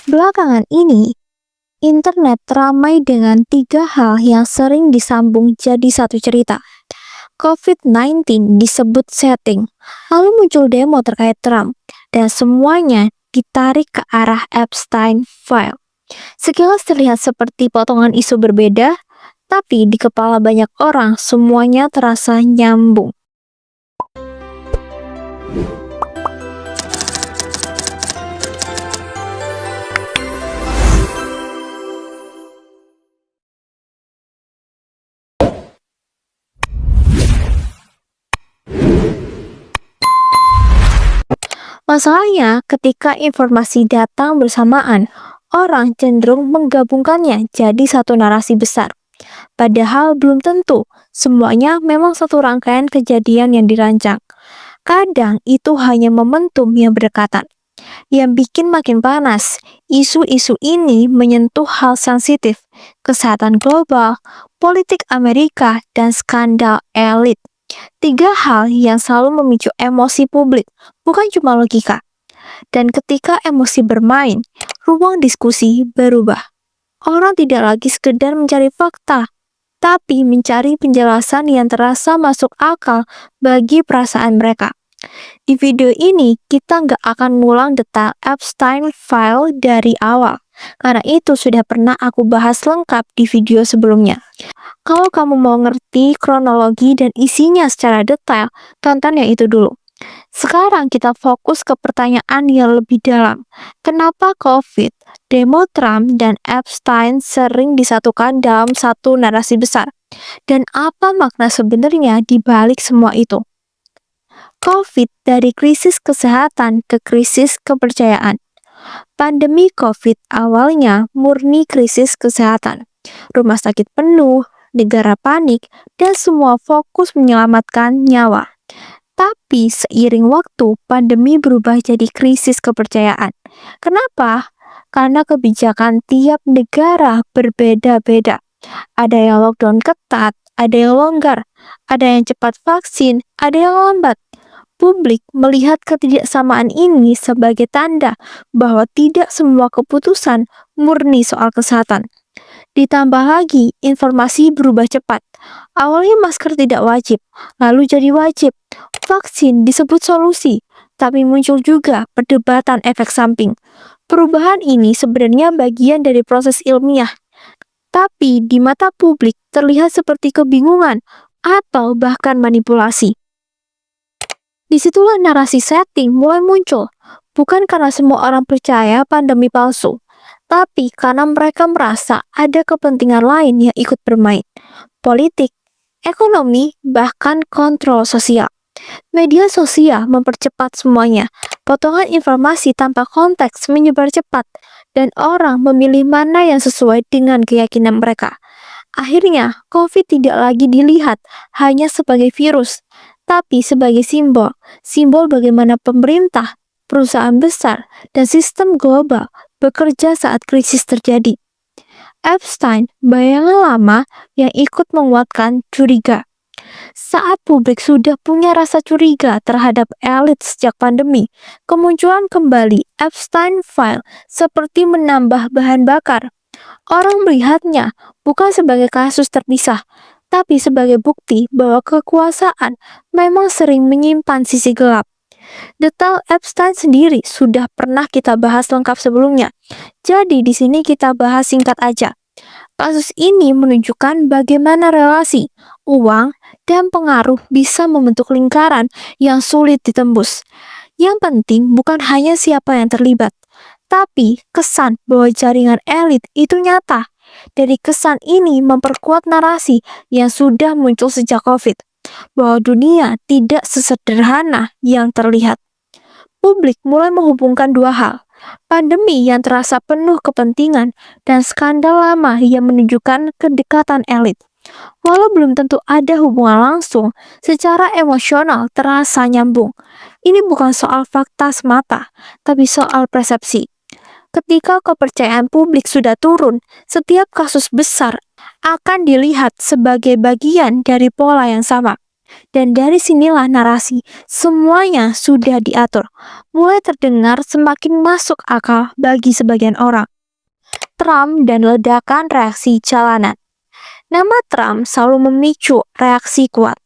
Belakangan ini, internet ramai dengan tiga hal yang sering disambung jadi satu cerita. COVID-19 disebut setting, lalu muncul demo terkait Trump, dan semuanya ditarik ke arah Epstein File. Sekilas terlihat seperti potongan isu berbeda, tapi di kepala banyak orang semuanya terasa nyambung. Masalahnya, ketika informasi datang bersamaan, orang cenderung menggabungkannya jadi satu narasi besar. Padahal belum tentu, semuanya memang satu rangkaian kejadian yang dirancang. Kadang itu hanya momentum yang berdekatan. Yang bikin makin panas, isu-isu ini menyentuh hal sensitif, kesehatan global, politik Amerika, dan skandal elit. Tiga hal yang selalu memicu emosi publik, bukan cuma logika. Dan ketika emosi bermain, ruang diskusi berubah. Orang tidak lagi sekedar mencari fakta, tapi mencari penjelasan yang terasa masuk akal bagi perasaan mereka. Di video ini, kita nggak akan ngulang detail Epstein File dari awal, karena itu sudah pernah aku bahas lengkap di video sebelumnya. Kalau kamu mau ngerti kronologi dan isinya secara detail, tonton yang itu dulu. Sekarang kita fokus ke pertanyaan yang lebih dalam. Kenapa COVID, demo Trump, dan Epstein sering disatukan dalam satu narasi besar? Dan apa makna sebenarnya di balik semua itu? COVID dari krisis kesehatan ke krisis kepercayaan. Pandemi COVID awalnya murni krisis kesehatan. Rumah sakit penuh, negara panik, dan semua fokus menyelamatkan nyawa. Tapi seiring waktu, pandemi berubah jadi krisis kepercayaan. Kenapa? Karena kebijakan tiap negara berbeda-beda. Ada yang lockdown ketat, ada yang longgar, ada yang cepat vaksin, ada yang lambat. Publik melihat ketidaksamaan ini sebagai tanda bahwa tidak semua keputusan murni soal kesehatan. Ditambah lagi, informasi berubah cepat. Awalnya masker tidak wajib, lalu jadi wajib. Vaksin disebut solusi, tapi muncul juga perdebatan efek samping. Perubahan ini sebenarnya bagian dari proses ilmiah, tapi di mata publik terlihat seperti kebingungan atau bahkan manipulasi. Disitulah narasi setting mulai muncul, bukan karena semua orang percaya pandemi palsu, tapi karena mereka merasa ada kepentingan lain yang ikut bermain. Politik, ekonomi, bahkan kontrol sosial. Media sosial mempercepat semuanya. Potongan informasi tanpa konteks menyebar cepat, dan orang memilih mana yang sesuai dengan keyakinan mereka. Akhirnya, COVID tidak lagi dilihat hanya sebagai virus, tapi sebagai simbol bagaimana pemerintah, perusahaan besar, dan sistem global bekerja saat krisis terjadi. Epstein, bayangan lama yang ikut menguatkan curiga. Saat publik sudah punya rasa curiga terhadap elit sejak pandemi, kemunculan kembali Epstein File seperti menambah bahan bakar. Orang melihatnya bukan sebagai kasus terpisah, tapi sebagai bukti bahwa kekuasaan memang sering menyimpan sisi gelap. Detail Epstein sendiri sudah pernah kita bahas lengkap sebelumnya, jadi di sini kita bahas singkat aja. Kasus ini menunjukkan bagaimana relasi, uang, dan pengaruh bisa membentuk lingkaran yang sulit ditembus. Yang penting bukan hanya siapa yang terlibat, tapi kesan bahwa jaringan elit itu nyata. Dari kesan ini memperkuat narasi yang sudah muncul sejak COVID, bahwa dunia tidak sesederhana yang terlihat. Publik mulai menghubungkan dua hal, pandemi yang terasa penuh kepentingan dan skandal lama yang menunjukkan kedekatan elit. Walau belum tentu ada hubungan langsung, secara emosional terasa nyambung. Ini bukan soal fakta semata, tapi soal persepsi. Ketika kepercayaan publik sudah turun, setiap kasus besar akan dilihat sebagai bagian dari pola yang sama. Dan dari sinilah narasi semuanya sudah diatur, mulai terdengar semakin masuk akal bagi sebagian orang. Trump dan ledakan reaksi jalanan. Nama Trump selalu memicu reaksi kuat,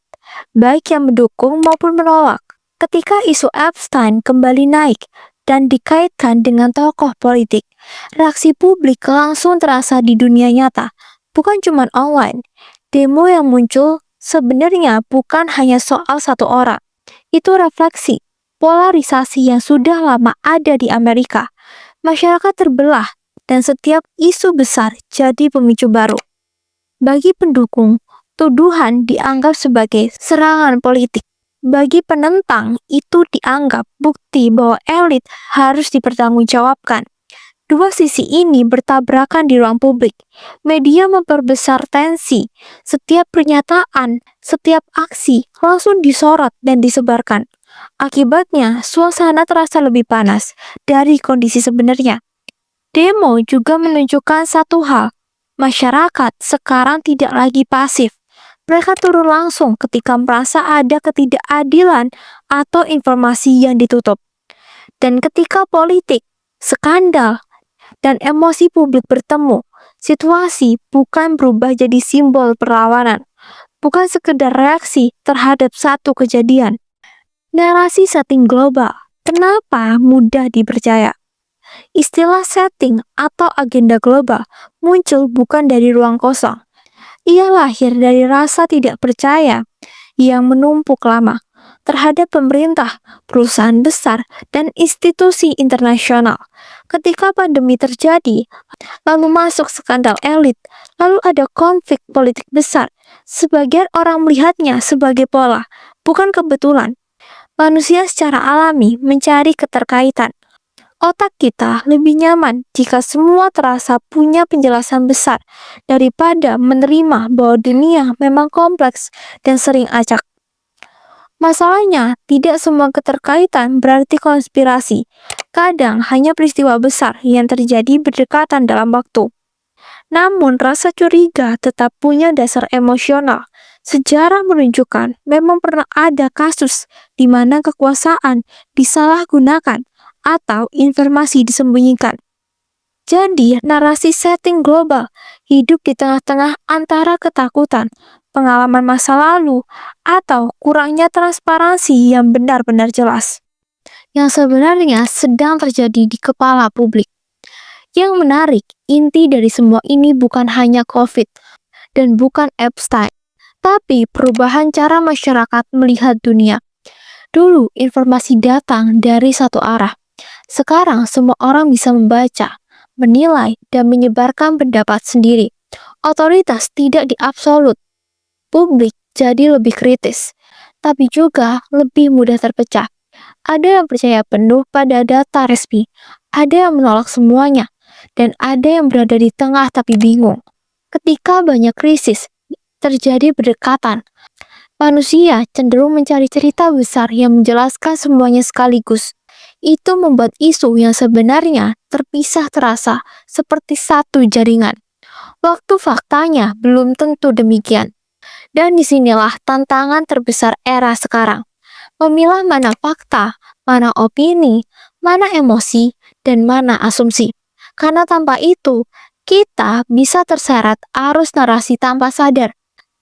baik yang mendukung maupun menolak. Ketika isu Epstein kembali naik dan dikaitkan dengan tokoh politik, reaksi publik langsung terasa di dunia nyata, bukan cuma online. Demo yang muncul sebenarnya bukan hanya soal satu orang. Itu refleksi polarisasi yang sudah lama ada di Amerika. Masyarakat terbelah dan setiap isu besar jadi pemicu baru. Bagi pendukung, tuduhan dianggap sebagai serangan politik. Bagi penentang, itu dianggap bukti bahwa elit harus dipertanggungjawabkan. Dua sisi ini bertabrakan di ruang publik. Media memperbesar tensi. Setiap pernyataan, setiap aksi langsung disorot dan disebarkan. Akibatnya, suasana terasa lebih panas dari kondisi sebenarnya. Demo juga menunjukkan satu hal. Masyarakat sekarang tidak lagi pasif. Mereka turun langsung ketika merasa ada ketidakadilan atau informasi yang ditutup. Dan ketika politik, skandal, dan emosi publik bertemu, situasi bukan berubah jadi simbol perlawanan, bukan sekedar reaksi terhadap satu kejadian. Narasi setting global, kenapa mudah dipercaya? Istilah setting atau agenda global muncul bukan dari ruang kosong. Ia lahir dari rasa tidak percaya yang menumpuk lama terhadap pemerintah, perusahaan besar, dan institusi internasional. Ketika pandemi terjadi, lalu masuk skandal elit, lalu ada konflik politik besar, sebagian orang melihatnya sebagai pola, bukan kebetulan. Manusia secara alami mencari keterkaitan. Otak kita lebih nyaman jika semua terasa punya penjelasan besar daripada menerima bahwa dunia memang kompleks dan sering acak. Masalahnya, tidak semua keterkaitan berarti konspirasi. Kadang hanya peristiwa besar yang terjadi berdekatan dalam waktu. Namun, rasa curiga tetap punya dasar emosional. Sejarah menunjukkan memang pernah ada kasus di mana kekuasaan disalahgunakan atau informasi disembunyikan. Jadi, narasi setting global hidup di tengah-tengah antara ketakutan, pengalaman masa lalu, atau kurangnya transparansi yang benar-benar jelas, yang sebenarnya sedang terjadi di kepala publik. Yang menarik, inti dari semua ini bukan hanya COVID dan bukan Epstein, tapi perubahan cara masyarakat melihat dunia. Dulu, informasi datang dari satu arah. Sekarang semua orang bisa membaca, menilai, dan menyebarkan pendapat sendiri. Otoritas tidak diabsolut. Publik jadi lebih kritis, tapi juga lebih mudah terpecah. Ada yang percaya penuh pada data resmi, ada yang menolak semuanya, dan ada yang berada di tengah tapi bingung. Ketika banyak krisis terjadi berdekatan, manusia cenderung mencari cerita besar yang menjelaskan semuanya sekaligus. Itu membuat isu yang sebenarnya terpisah terasa seperti satu jaringan. Waktu faktanya belum tentu demikian. Dan disinilah tantangan terbesar era sekarang. Memilah mana fakta, mana opini, mana emosi, dan mana asumsi. Karena tanpa itu, kita bisa terseret arus narasi tanpa sadar.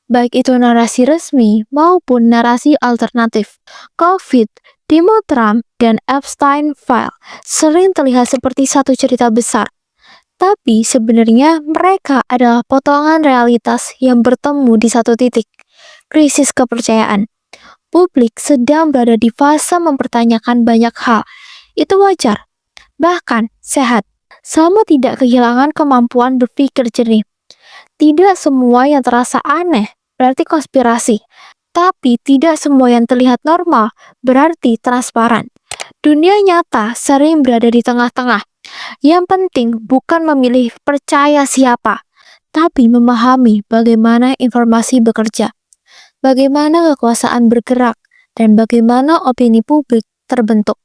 Baik itu narasi resmi maupun narasi alternatif. COVID, demo Trump, dan Epstein File sering terlihat seperti satu cerita besar. Tapi sebenarnya mereka adalah potongan realitas yang bertemu di satu titik. Krisis kepercayaan. Publik sedang berada di fase mempertanyakan banyak hal. Itu wajar, bahkan sehat, sama tidak kehilangan kemampuan berpikir jernih. Tidak semua yang terasa aneh berarti konspirasi, tapi tidak semua yang terlihat normal berarti transparan. Dunia nyata sering berada di tengah-tengah. Yang penting bukan memilih percaya siapa, tapi memahami bagaimana informasi bekerja, bagaimana kekuasaan bergerak, dan bagaimana opini publik terbentuk.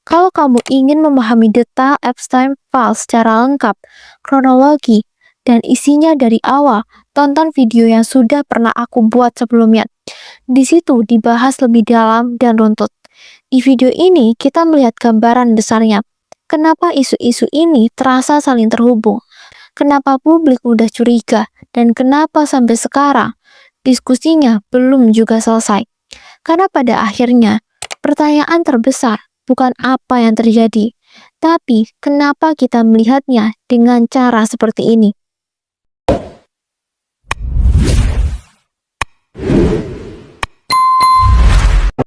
Kalau kamu ingin memahami detail Epstein Files secara lengkap, kronologi, dan isinya dari awal, tonton video yang sudah pernah aku buat sebelumnya. Di situ dibahas lebih dalam dan runtut. Di video ini kita melihat gambaran besarnya. Kenapa isu-isu ini terasa saling terhubung? Kenapa publik mudah curiga? Dan kenapa sampai sekarang diskusinya belum juga selesai? Karena pada akhirnya pertanyaan terbesar bukan apa yang terjadi, tapi kenapa kita melihatnya dengan cara seperti ini.